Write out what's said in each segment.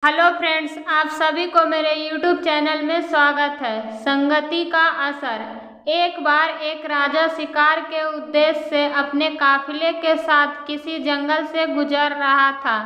Hello friends, आप सभी को मेरे YouTube चैनल में स्वागत है। संगति का असर। एक बार एक राजा शिकार के उद्देश्य से अपने काफिले के साथ किसी जंगल से गुजर रहा था।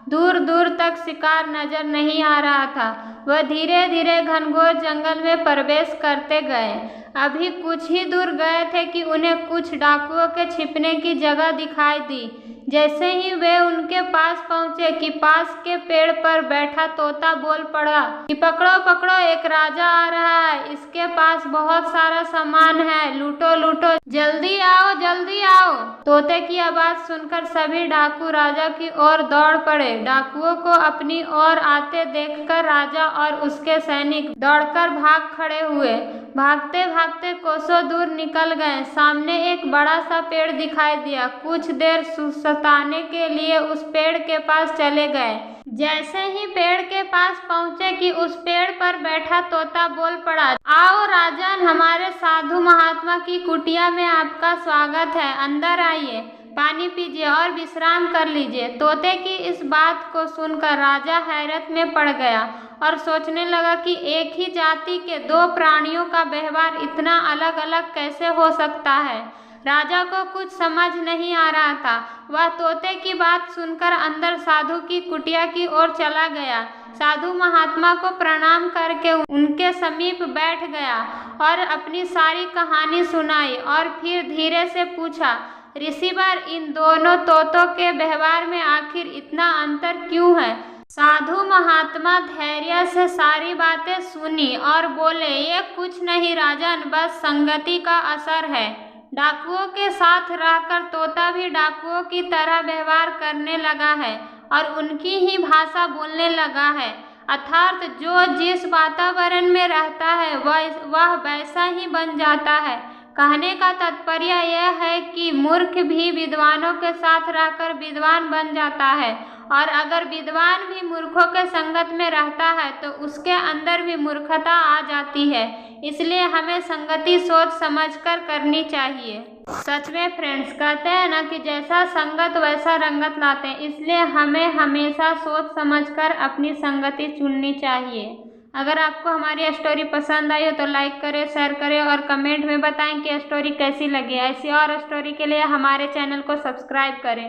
दूर दूर तक शिकार नजर नहीं आ रहा था। वह धीरे धीरे घनघोर जंगल में प्रवेश करते गए। अभी कुछ ही दूर गए थे कि उन्हें कुछ डाकुओं के छिपने की जगह दिखाई दी। जैसे ही वे उनके पास पहुंचे कि पास के पेड़ पर बैठा तोता बोल पड़ा कि पकड़ो पकड़ो, एक राजा आ रहा है। इसके पास बहुत सारा सामान है, लूटो लूटो, जल्दी आओ जल्दी आओ। तोते की आवाज सुनकर सभी डाकू राजा की ओर दौड़ पड़े। डाकुओं को अपनी ओर आते देखकर राजा और उसके सैनिक दौड़कर भाग खड़े हुए। भागते भागते कोसों दूर निकल गए। सामने एक बड़ा सा पेड़ दिखाई दिया। कुछ देर सुस्ताने के लिए उस पेड़ के पास चले गए। जैसे ही पेड़ के पास पहुंचे कि उस पेड़ पर बैठा तोता बोल पड़ा, आओ राजन, हमारे साधु महात्मा की कुटिया में आपका स्वागत है। अंदर आइए, पानी पीजिए और विश्राम कर लीजिए। तोते की इस बात को सुनकर राजा हैरत में पड़ गया और सोचने लगा कि एक ही जाति के दो प्राणियों का व्यवहार इतना अलग अलग कैसे हो सकता है। राजा को कुछ समझ नहीं आ रहा था। वह तोते की बात सुनकर अंदर साधु की कुटिया की ओर चला गया। साधु महात्मा को प्रणाम करके उनके समीप बैठ गया और अपनी सारी कहानी सुनाई और फिर धीरे से पूछा, ऋषिवर, इन दोनों तोतों के व्यवहार में आखिर इतना अंतर क्यों है? साधु महात्मा धैर्य से सारी बातें सुनी और बोले, ये कुछ नहीं राजन, बस संगति का असर है। डाकुओं के साथ रहकर तोता भी डाकुओं की तरह व्यवहार करने लगा है और उनकी ही भाषा बोलने लगा है। अर्थात जो जिस वातावरण में रहता है वह वैसा ही बन जाता है। कहने का तात्पर्य यह है कि मूर्ख भी विद्वानों के साथ रहकर विद्वान बन जाता है, और अगर विद्वान भी मूर्खों के संगत में रहता है तो उसके अंदर भी मूर्खता आ जाती है। इसलिए हमें संगति सोच समझकर करनी चाहिए। सच में फ्रेंड्स, कहते हैं ना कि जैसा संगत वैसा रंगत लाते हैं। इसलिए हमें हमेशा सोच समझकर अपनी संगति चुननी चाहिए। अगर आपको हमारी स्टोरी पसंद आई हो तो लाइक करें, शेयर करें और कमेंट में बताएं कि स्टोरी कैसी लगी। ऐसी और स्टोरी के लिए हमारे चैनल को सब्सक्राइब करें।